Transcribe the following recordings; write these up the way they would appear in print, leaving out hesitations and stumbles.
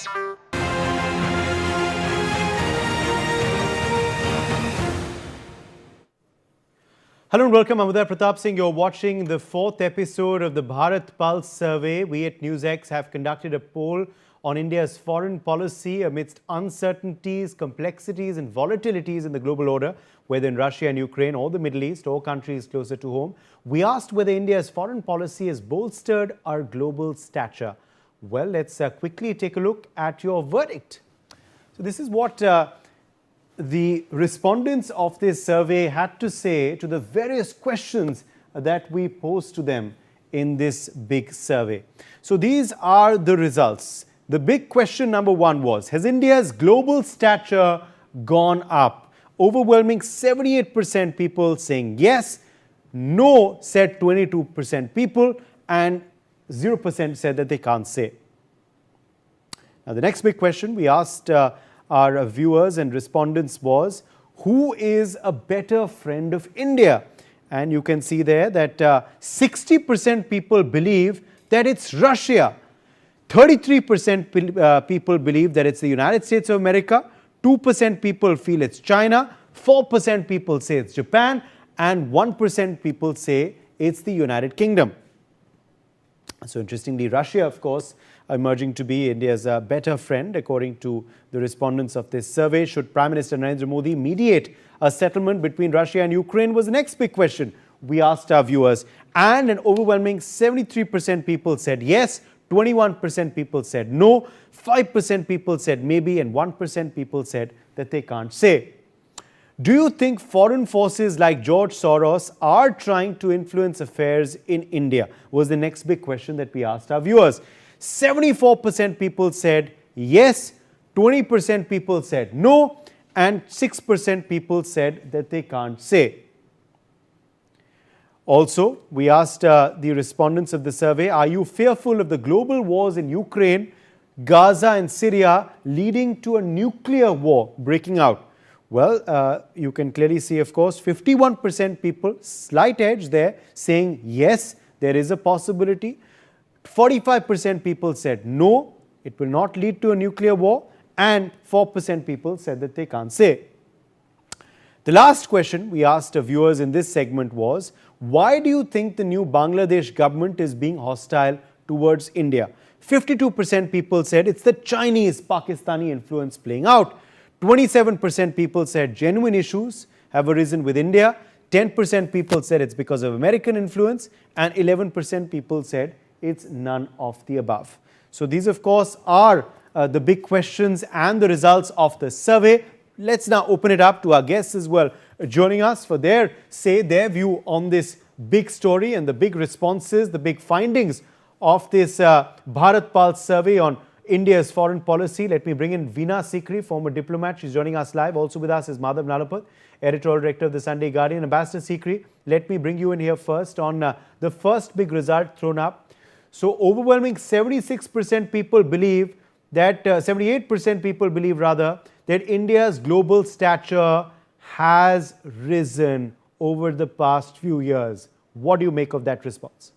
Hello and welcome. I'm Bharat Pratap Singh. You're watching the fourth episode of the Bharat Pulse Survey. We at NewsX have conducted a poll on India's foreign policy amidst uncertainties, complexities and volatilities in the global order, whether in Russia and Ukraine or the Middle East or countries closer to home. We asked whether India's foreign policy has bolstered our global stature. Well, let's quickly take a look at your verdict. So this is what the respondents of this survey had to say to the various questions that we posed to them in this big survey. So these are the results. The big question number one was, has India's global stature gone up? Overwhelming 78% people saying yes, no said 22% people, and 0% said that they can't say. Now the next big question we asked our viewers and respondents was, who is a better friend of India? And you can see there that 60% people believe that it's Russia, 33% people believe that it's the United States of America, 2% people feel it's China, 4% people say it's Japan, and 1% people say it's the United Kingdom. So interestingly, Russia, of course, emerging to be India's better friend, according to the respondents of this survey. Should Prime Minister Narendra Modi mediate a settlement between Russia and Ukraine was the next big question we asked our viewers. And an overwhelming 73% people said yes, 21% people said no, 5% people said maybe, and 1% people said that they can't say. Do you think foreign forces like George Soros are trying to influence affairs in India? Was the next big question that we asked our viewers. 74% people said yes, 20% people said no, and 6% people said that they can't say. Also, we asked the respondents of the survey, are you fearful of the global wars in Ukraine, Gaza and Syria leading to a nuclear war breaking out? Well, you can clearly see, of course, 51% people, slight edge there, saying yes, there is a possibility. 45% people said no, it will not lead to a nuclear war, and 4% people said that they can't say. The last question we asked our viewers in this segment was, why do you think the new Bangladesh government is being hostile towards India? 52% people said it's the Chinese Pakistani influence playing out. 27% people said genuine issues have arisen with India. 10% people said it's because of American influence, and 11% people said it's none of the above. So these, of course, are the big questions and the results of the survey. Let's now open it up to our guests as well, joining us for their view on this big story and the big responses, the big findings of this Bharat Pulse survey on India's foreign policy. Let me bring in Veena Sikri, former diplomat. She's joining us live. Also with us is Madhav Nalapat, editorial director of the Sunday Guardian. Ambassador Sikri, let me bring you in here first on the first big result thrown up. So overwhelming 76% people believe that, 78% people believe rather, that India's global stature has risen over the past few years. What do you make of that response?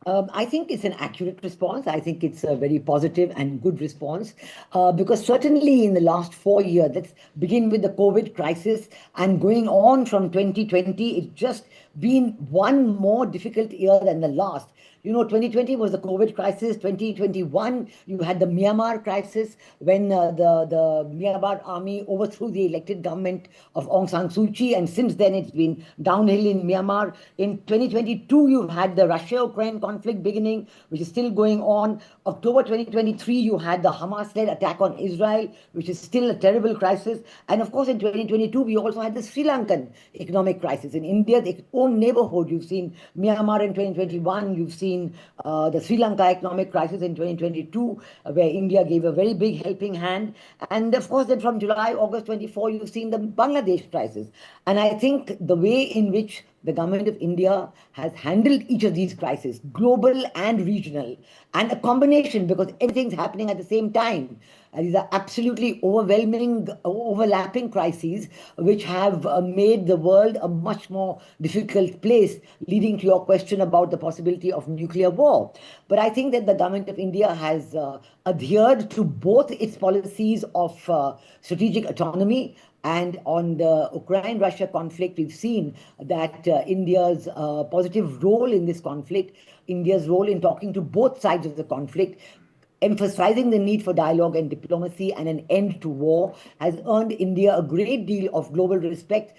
I think it's an accurate response. I think it's a very positive and good response because certainly in the last 4 years, let's begin with the COVID crisis and going on from 2020, it's just been one more difficult year than the last. You know, 2020 was the COVID crisis. 2021, you had the Myanmar crisis when the Myanmar army overthrew the elected government of Aung San Suu Kyi. And since then, it's been downhill in Myanmar. In 2022, you had the Russia-Ukraine conflict beginning, which is still going on. October 2023, you had the Hamas-led attack on Israel, which is still a terrible crisis. And of course, in 2022, we also had the Sri Lankan economic crisis. In India's own neighborhood, you've seen Myanmar in 2021, you've seen the Sri Lanka economic crisis in 2022, where India gave a very big helping hand. And of course, then from July, August 24, you've seen the Bangladesh crisis. And I think the way in which the government of India has handled each of these crises, global and regional, and a combination because everything's happening at the same time. These are absolutely overwhelming, overlapping crises which have made the world a much more difficult place, leading to your question about the possibility of nuclear war. But I think that the government of India has adhered to both its policies of strategic autonomy, and on the Ukraine-Russia conflict, we've seen that India's positive role in this conflict, India's role in talking to both sides of the conflict, emphasizing the need for dialogue and diplomacy and an end to war, has earned India a great deal of global respect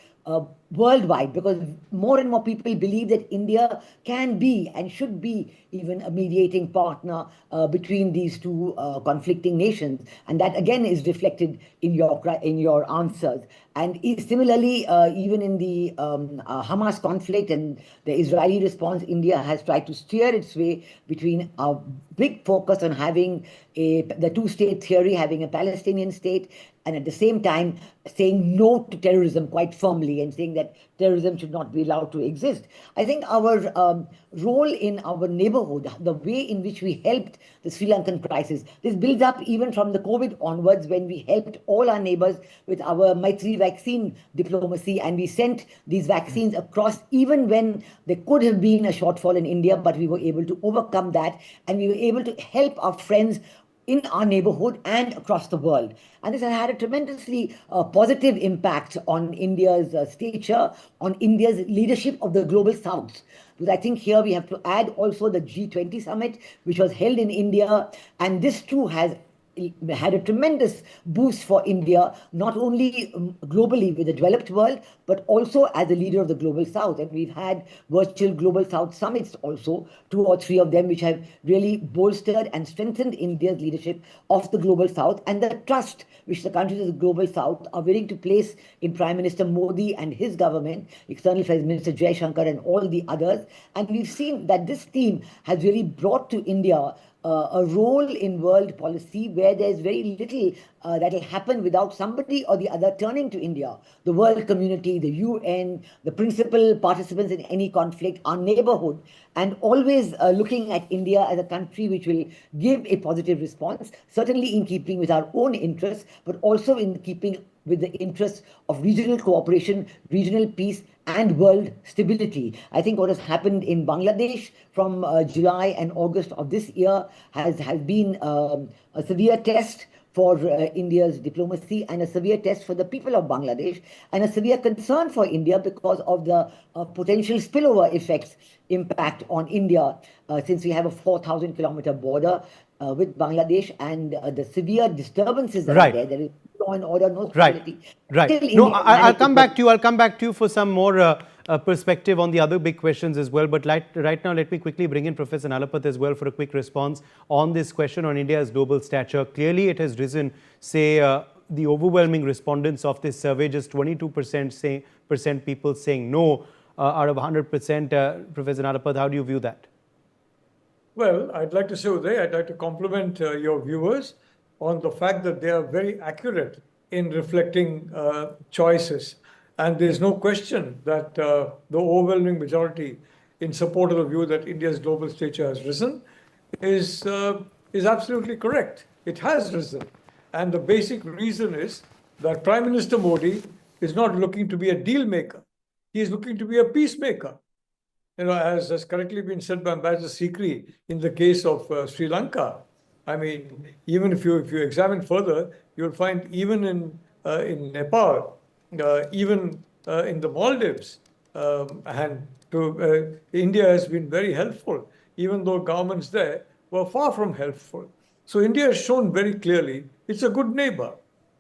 worldwide, because more and more people believe that India can be and should be even a mediating partner between these two conflicting nations, and that again is reflected in your answers. And similarly, even in the Hamas conflict and the Israeli response, India has tried to steer its way between a big focus on having the two-state theory, having a Palestinian state, and at the same time saying no to terrorism quite firmly and saying that terrorism should not be allowed to exist. I think our role in our neighborhood, the way in which we helped the Sri Lankan crisis, this builds up even from the COVID onwards, when we helped all our neighbors with our Maitri vaccine diplomacy, and we sent these vaccines across even when there could have been a shortfall in India, but we were able to overcome that, and we were able to help our friends in our neighborhood and across the world. And this has had a tremendously positive impact on India's stature, on India's leadership of the global south. Because I think here we have to add also the G20 summit, which was held in India. And this too has had a tremendous boost for India, not only globally with the developed world, but also as a leader of the global south. And we've had virtual global south summits also, 2 or 3 of them, which have really bolstered and strengthened India's leadership of the global south, and the trust which the countries of the global south are willing to place in Prime Minister Modi and his government, External Affairs Minister Jai Shankar and all the others. And we've seen that this team has really brought to India a role in world policy where there's very little that will happen without somebody or the other turning to India. The world community, the UN, the principal participants in any conflict, our neighborhood, and always looking at India as a country which will give a positive response, certainly in keeping with our own interests, but also in keeping with the interests of regional cooperation, regional peace, and world stability. I think what has happened in Bangladesh from July and August of this year has been a severe test for India's diplomacy, and a severe test for the people of Bangladesh, and a severe concern for India because of the potential spillover effects impact on India, since we have a 4,000-kilometer border with Bangladesh, and the severe disturbances that are there. There is law and order, no stability. Right. No, I'll come back to you. I'll come back to you for some more perspective on the other big questions as well. But right now, let me quickly bring in Professor Nalapat as well for a quick response on this question on India's global stature. Clearly, it has risen, say, the overwhelming respondents of this survey, just 22% people saying no out of 100%. Professor Nalapat, how do you view that? Well, I'd like to say, Uday, I'd like to compliment your viewers on the fact that they are very accurate in reflecting choices. And there's no question that the overwhelming majority in support of the view that India's global stature has risen is absolutely correct. It has risen. And the basic reason is that Prime Minister Modi is not looking to be a deal maker. He is looking to be a peacemaker. You know, as has correctly been said by Ambassador Sikri in the case of Sri Lanka. I mean, even if you examine further, you'll find even in Nepal, even in the Maldives, and India has been very helpful, even though governments there were far from helpful. So India has shown very clearly it's a good neighbor.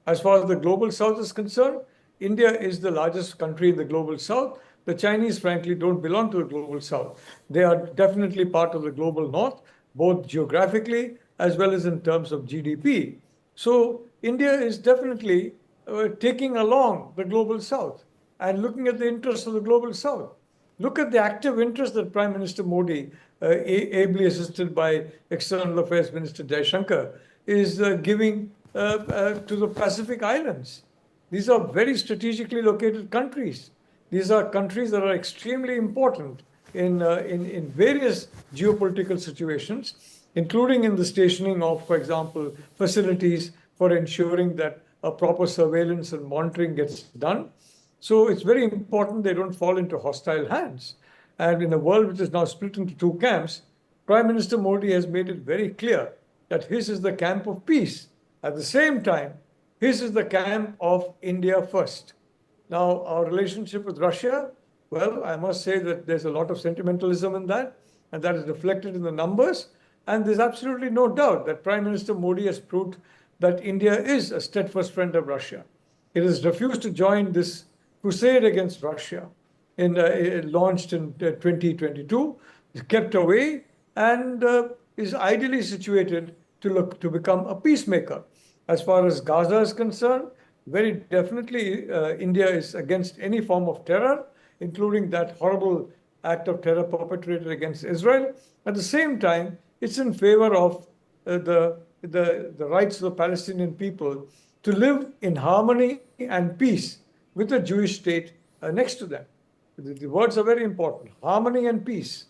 As far as the global south is concerned, India is the largest country in the global south. The Chinese, frankly, don't belong to the global south. They are definitely part of the global north, both geographically as well as in terms of GDP. So India is definitely taking along the global south and looking at the interests of the global south. Look at the active interest that Prime Minister Modi, ably assisted by External Affairs Minister Jai Shankar, is giving to the Pacific Islands. These are very strategically located countries. These are countries that are extremely important in various geopolitical situations, including in the stationing of, for example, facilities for ensuring that a proper surveillance and monitoring gets done. So it's very important they don't fall into hostile hands. And in a world which is now split into two camps, Prime Minister Modi has made it very clear that his is the camp of peace. At the same time, his is the camp of India first. Now, our relationship with Russia, well, I must say that there's a lot of sentimentalism in that, and that is reflected in the numbers. And there's absolutely no doubt that Prime Minister Modi has proved that India is a steadfast friend of Russia. It has refused to join this crusade against Russia, launched in 2022, is kept away, and is ideally situated to become a peacemaker. As far as Gaza is concerned, very definitely India is against any form of terror, including that horrible act of terror perpetrated against Israel. At the same time, it's in favor of the rights of the Palestinian people to live in harmony and peace with the Jewish state next to them. The words are very important: harmony and peace,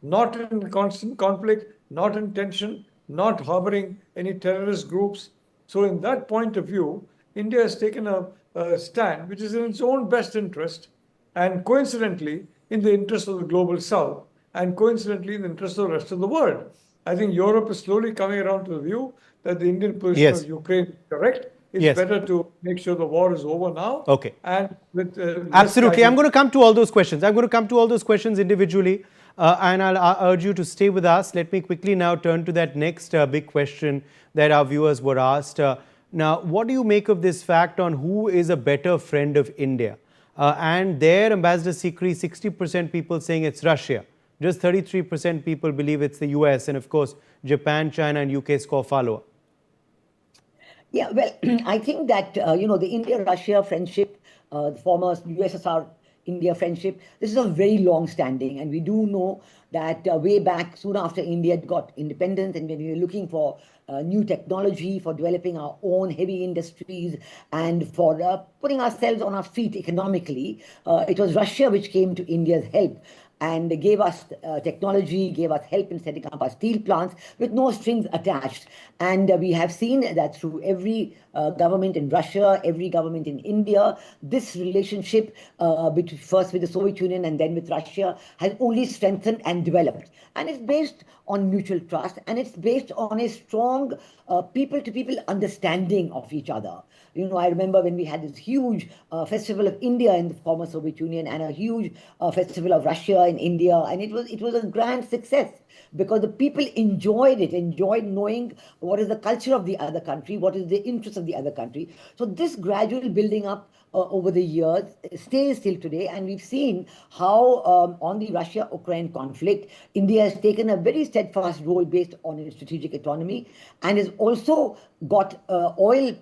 not in constant conflict, not in tension, not harboring any terrorist groups. So in that point of view, India has taken a stand which is in its own best interest, and coincidentally in the interest of the global south, and coincidentally in the interest of the rest of the world. I think Europe is slowly coming around to the view that the Indian position Yes. of Ukraine is correct. It's Yes. better to make sure the war is over now. Okay. And with Absolutely. I'm going to come to all those questions. I'm going to come to all those questions individually. And I'll urge you to stay with us. Let me quickly now turn to that next big question that our viewers were asked. Now, what do you make of this fact on who is a better friend of India? And there, Ambassador Sikri, 60% people saying it's Russia. Just 33% people believe it's the US. And of course, Japan, China, and UK score follower. Yeah, well, I think that, the India-Russia friendship, the former USSR India friendship, this is a very long standing. And we do know that way back, soon after India got independence, and when we were looking for new technology, for developing our own heavy industries, and for putting ourselves on our feet economically, it was Russia which came to India's help and gave us technology, gave us help in setting up our steel plants with no strings attached. And we have seen that through every government in Russia, every government in India, this relationship, first with the Soviet Union and then with Russia, has only strengthened and developed. And it's based on mutual trust, and it's based on a strong people-to-people understanding of each other. I remember when we had this huge festival of India in the former Soviet Union and a huge festival of Russia in India, and it was a grand success because the people enjoyed it, enjoyed knowing what is the culture of the other country, what is the interest of the other country. So this gradual building up over the years stays till today, and we've seen how on the Russia-Ukraine conflict, India has taken a very steadfast role based on its strategic autonomy, and has also got oil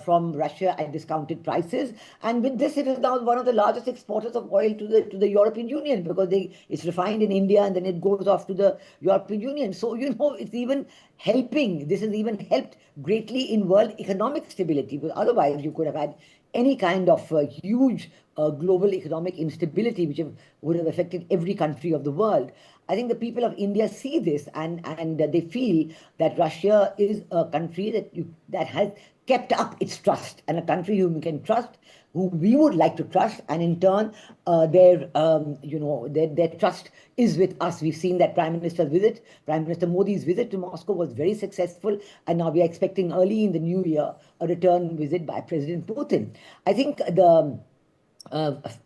from Russia at discounted prices. And with this, it is now one of the largest exporters of oil to the European Union, because it's refined in India and then it goes off to the European Union. So, it's even helping. This has even helped greatly in world economic stability, because otherwise you could have had any kind of huge global economic instability which would have affected every country of the world. I think the people of India see this, and they feel that Russia is a country that has kept up its trust, and a country whom we can trust, who we would like to trust, and in turn, their trust is with us. We've seen that Prime Minister Modi's visit to Moscow was very successful, and now we are expecting early in the new year a return visit by President Putin. I think the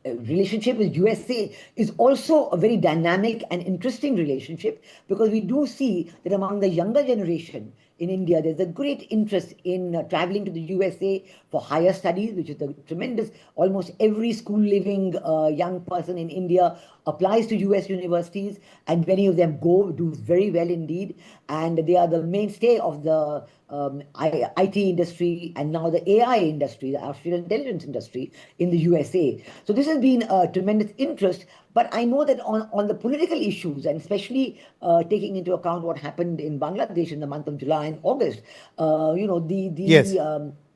relationship with USA is also a very dynamic and interesting relationship, because we do see that among the younger generation in India, there's a great interest in traveling to the USA for higher studies, which is a tremendous, almost every school-living young person in India applies to US universities, and many of them do very well indeed, and they are the mainstay of the IT industry, and now the AI industry, the artificial intelligence industry in the USA. So this has been a tremendous interest. But I know that on the political issues, and especially taking into account what happened in Bangladesh in the month of July and August, Yes.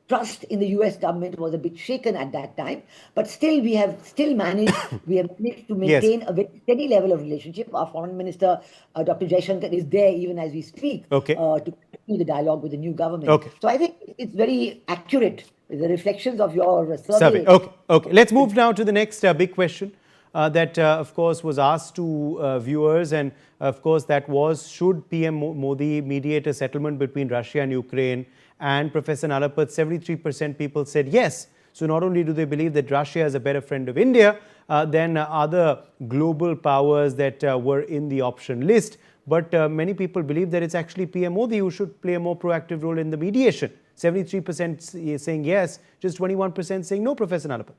trust in the US government was a bit shaken at that time, but still we have managed to Yes. maintain a very steady level of relationship. Our foreign minister, Dr. Jaishankar, is there even as we speak Okay. to continue the dialogue with the new government. Okay. So I think it's very accurate. The reflections of your Survey. survey. Okay. Let's move now to the next big question that, of course, was asked to viewers, and of course, that was: should PM Modi mediate a settlement between Russia and Ukraine? And Professor Nalapat, 73% people said yes. So not only do they believe that Russia is a better friend of India than other global powers that were in the option list, but many people believe that it's actually PM Modi who should play a more proactive role in the mediation. 73% saying yes, just 21% saying no, Professor Nalapat.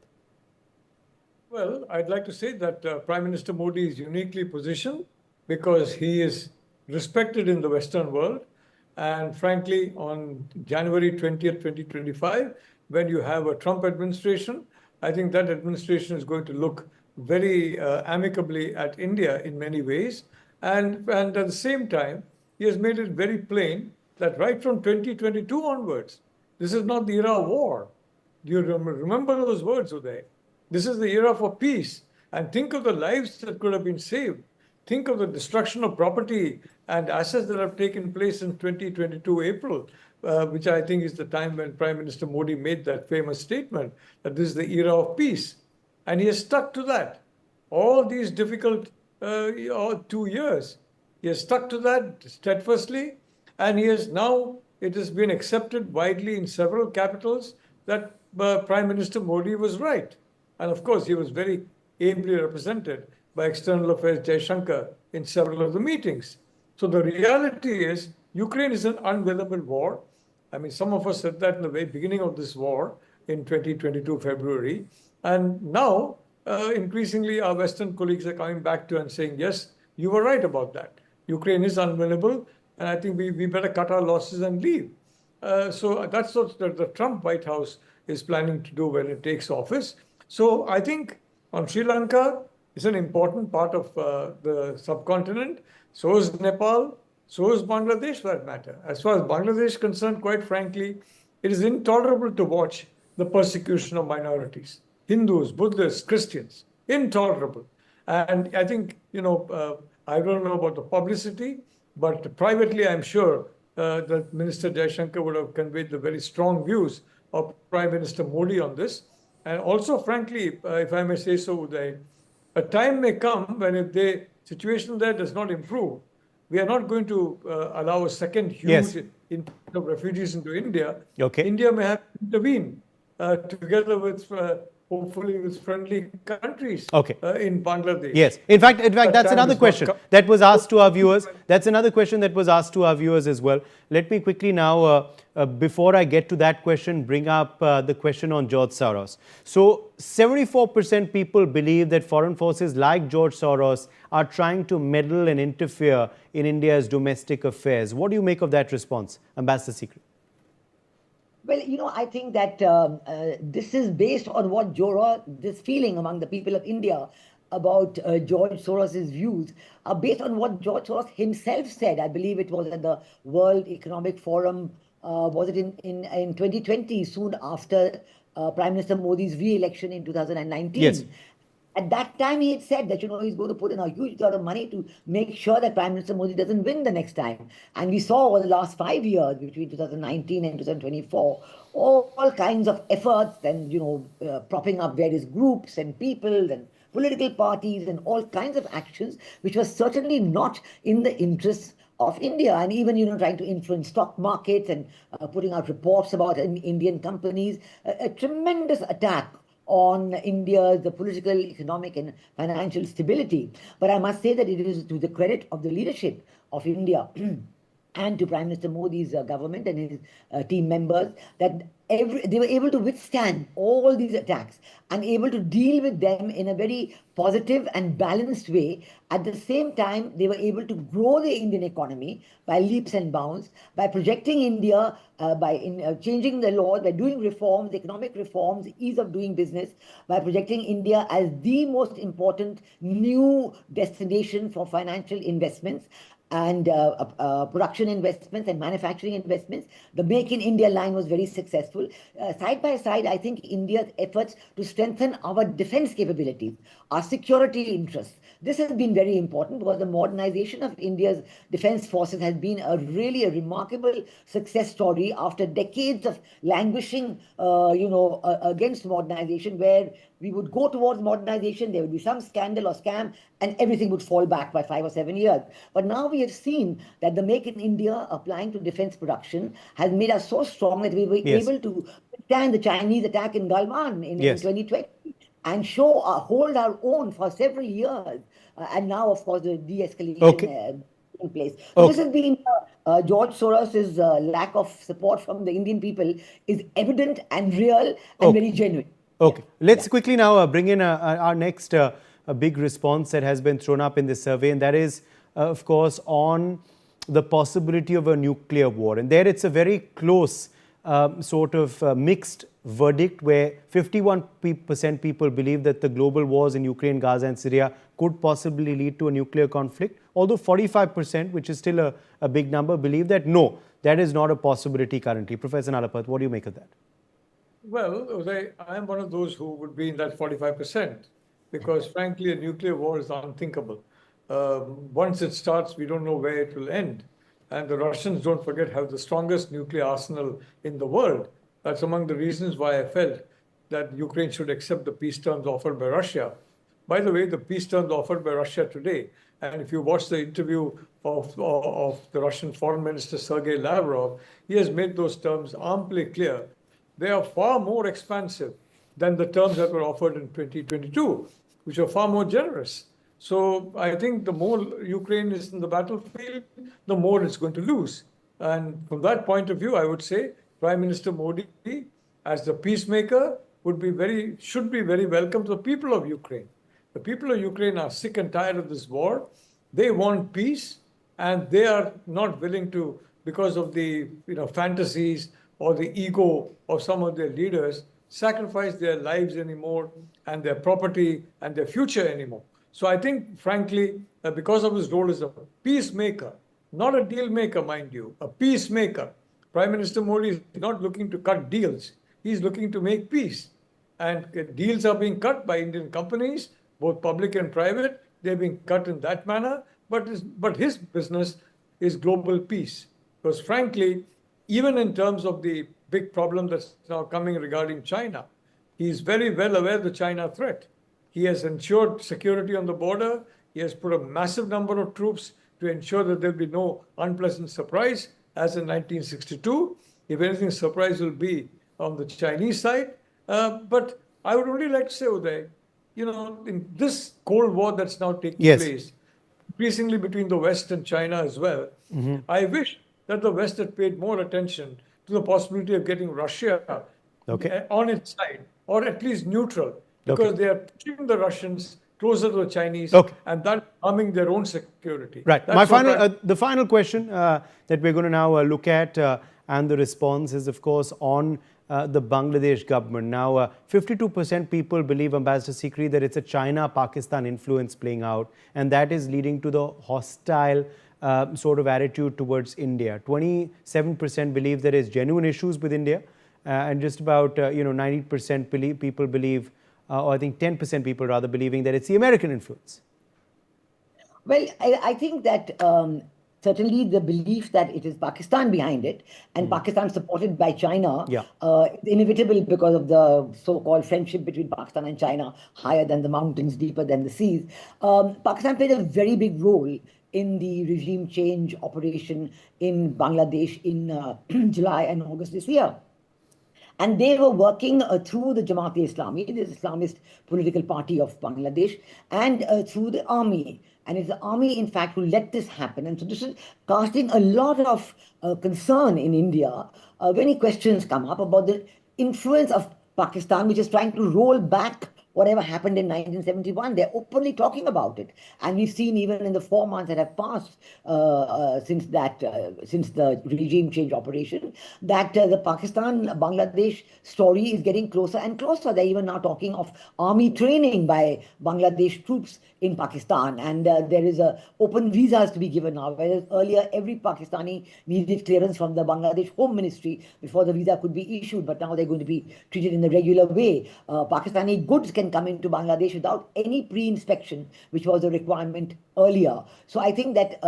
Well, I'd like to say that Prime Minister Modi is uniquely positioned because he is respected in the Western world. And frankly, on January 20th, 2025, when you have a Trump administration, I think that administration is going to look very amicably at India in many ways. And at the same time, he has made it very plain that right from 2022 onwards, this is not the era of war. Do you remember those words, Uday? This is the era for peace. And think of the lives that could have been saved. Think of the destruction of property and assets that have taken place in 2022 April, which I think is the time when Prime Minister Modi made that famous statement that this is the era of peace. And he has stuck to that. All these difficult 2 years, he has stuck to that steadfastly. And he has now, it has been accepted widely in several capitals that Prime Minister Modi was right. And of course, he was very ably represented by External Affairs Jaishankar in several of the meetings. So the reality is, Ukraine is an unwinnable war. I mean, some of us said that in the very beginning of this war in 2022 February. And now, increasingly, our Western colleagues are coming back to and saying, yes, you were right about that. Ukraine is unwinnable, and I think we better cut our losses and leave. So that's what the Trump White House is planning to do when it takes office. So I think on Sri Lanka, it's an important part of the subcontinent. So is Nepal, so is Bangladesh for that matter. As far as Bangladesh is concerned, quite frankly, it is intolerable to watch the persecution of minorities, Hindus, Buddhists, Christians, intolerable. And I think, I don't know about the publicity, but privately, I'm sure that Minister Jaishankar would have conveyed the very strong views of Prime Minister Modi on this. And also, frankly, if I may say so, Uday, a time may come when if the situation there does not improve, we are not going to allow a second huge influx of refugees into India. Okay. India may have to intervene together with, hopefully, with friendly countries in Bangladesh. Yes. In fact, that's another question that was asked to our viewers. That's another question that was asked to our viewers as well. Let me quickly now, before I get to that question, bring up the question on George Soros. So 74% people believe that foreign forces like George Soros are trying to meddle and interfere in India's domestic affairs. What do you make of that response, Ambassador Sikri? Well, I think that this is based on what this feeling among the people of India about George Soros's views are based on what George Soros himself said. I believe it was at the World Economic Forum, was it in 2020, soon after Prime Minister Modi's re-election in 2019. Yes. At that time, he had said that, he's going to put in a huge lot of money to make sure that Prime Minister Modi doesn't win the next time. And we saw over the last 5 years, between 2019 and 2024, all kinds of efforts and, propping up various groups and people and political parties and all kinds of actions, which was certainly not in the interests of India, and even trying to influence stock markets and putting out reports about Indian companies, a tremendous attack on the political, economic and financial stability. But I must say that it is to the credit of the leadership of India and to Prime Minister Modi's government and his team members that they were able to withstand all these attacks and able to deal with them in a very positive and balanced way. At the same time, they were able to grow the Indian economy by leaps and bounds, by projecting India, by changing the laws, by doing reforms, economic reforms, ease of doing business, by projecting India as the most important new destination for financial investments. and production investments and manufacturing investments. The Make in India line was very successful. Side by side, I think India's efforts to strengthen our defense capabilities, our security interests. This has been very important because the modernization of India's defense forces has been really a remarkable success story after decades of languishing, against modernization, where we would go towards modernization, there would be some scandal or scam, and everything would fall back by 5 or 7 years. But now we have seen that the Make in India applying to defense production has made us so strong that we were able to withstand the Chinese attack in Galwan in 2020 and hold our own for several years. And now, of course, the de-escalation in place. So this has been George Soros's lack of support from the Indian people is evident and real and very genuine. Okay, let's quickly now bring in our next a big response that has been thrown up in this survey, and that is, of course, on the possibility of a nuclear war. And there it's a very close sort of mixed verdict, where 51% people believe that the global wars in Ukraine, Gaza and Syria could possibly lead to a nuclear conflict, although 45%, which is still a big number, believe that no, that is not a possibility currently. Professor Nalapat, what do you make of that? Well, I am one of those who would be in that 45%, because frankly, a nuclear war is unthinkable. Once it starts, we don't know where it will end. And the Russians, don't forget, have the strongest nuclear arsenal in the world. That's among the reasons why I felt that Ukraine should accept the peace terms offered by Russia. By the way, the peace terms offered by Russia today, and if you watch the interview of the Russian Foreign Minister Sergei Lavrov, he has made those terms amply clear. They are far more expansive than the terms that were offered in 2022, which are far more generous. So I think the more Ukraine is in the battlefield, the more it's going to lose. And from that point of view, I would say Prime Minister Modi, as the peacemaker, should be very welcome to the people of Ukraine. The people of Ukraine are sick and tired of this war. They want peace, and they are not willing to, because of the fantasies or the ego of some of their leaders, sacrifice their lives anymore and their property and their future anymore. So I think, frankly, because of his role as a peacemaker, not a deal maker, mind you, a peacemaker, Prime Minister Modi is not looking to cut deals. He's looking to make peace. And deals are being cut by Indian companies, both public and private. They're being cut in that manner. But his business is global peace. Because frankly, even in terms of the big problem that's now coming regarding China, he's very well aware of the China threat. He has ensured security on the border. He has put a massive number of troops to ensure that there'll be no unpleasant surprise, as in 1962. If anything, surprise will be on the Chinese side. But I would only like to say, Uday, in this Cold War that's now taking place, increasingly between the West and China as well, I wish that the West had paid more attention to the possibility of getting Russia on its side, or at least neutral, because they are pushing the Russians closer to the Chinese, and that harming their own security. Right. The final question that we're going to now look at, and the response is, of course, on the Bangladesh government. Now, 52% people believe, Ambassador Sikri, that it's a China-Pakistan influence playing out, and that is leading to the hostile sort of attitude towards India. 27% believe there is genuine issues with India, and just about 90% people believe, or I think 10% people rather, believing that it's the American influence. Well, I think that certainly the belief that it is Pakistan behind it, and Pakistan supported by China, is inevitable because of the so-called friendship between Pakistan and China, higher than the mountains, deeper than the seas. Pakistan played a very big role in the regime change operation in Bangladesh in July and August this year. And they were working through the Jamaat-e-Islami, the Islamist political party of Bangladesh, and through the army. And it's the army, in fact, who let this happen. And so this is casting a lot of concern in India. Many questions come up about the influence of Pakistan, which is trying to roll back whatever happened in 1971. They're openly talking about it. And we've seen even in the 4 months that have passed since the regime change operation, that the Pakistan-Bangladesh story is getting closer and closer. They're even now talking of army training by Bangladesh troops in Pakistan. And there is open visas to be given now, whereas earlier every Pakistani needed clearance from the Bangladesh Home Ministry before the visa could be issued, but now they're going to be treated in the regular way. Pakistani goods can come into Bangladesh without any pre-inspection, which was a requirement earlier. So I think that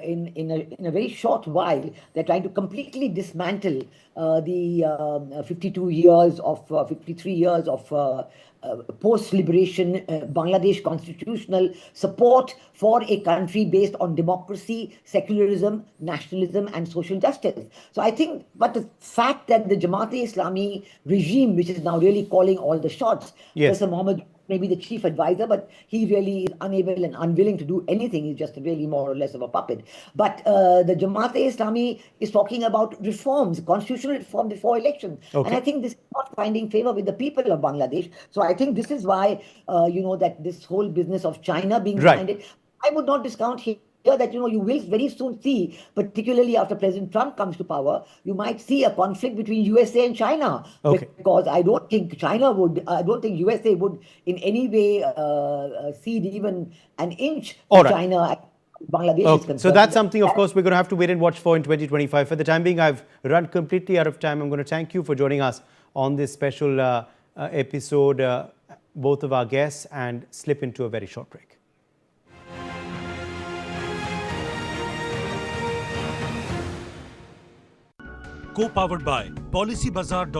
in a very short while, they're trying to completely dismantle the 53 years of post-liberation Bangladesh constitutional support for a country based on democracy, secularism, nationalism, and social justice. So I think, but the fact that the Jamaat-e-Islami regime, which is now really calling all the shots, Yes. Professor Mohammed may be the chief advisor, but he really is unable and unwilling to do anything. He's just really more or less of a puppet. But the Jamaat-e-Islami is talking about reforms, constitutional reform before elections. Okay. And I think this is not finding favor with the people of Bangladesh. So I think this is why, that this whole business of China being Right. behind it, I would not discount here that, you will very soon see, particularly after President Trump comes to power, you might see a conflict between USA and China. Okay. Because I don't think USA would in any way cede even an inch All to right. China. Bangladesh is Okay. concerned. So that's something, of course, we're going to have to wait and watch for in 2025. For the time being, I've run completely out of time. I'm going to thank you for joining us on this special episode, both of our guests, and slip into a very short break. Co-powered by PolicyBazaar.com.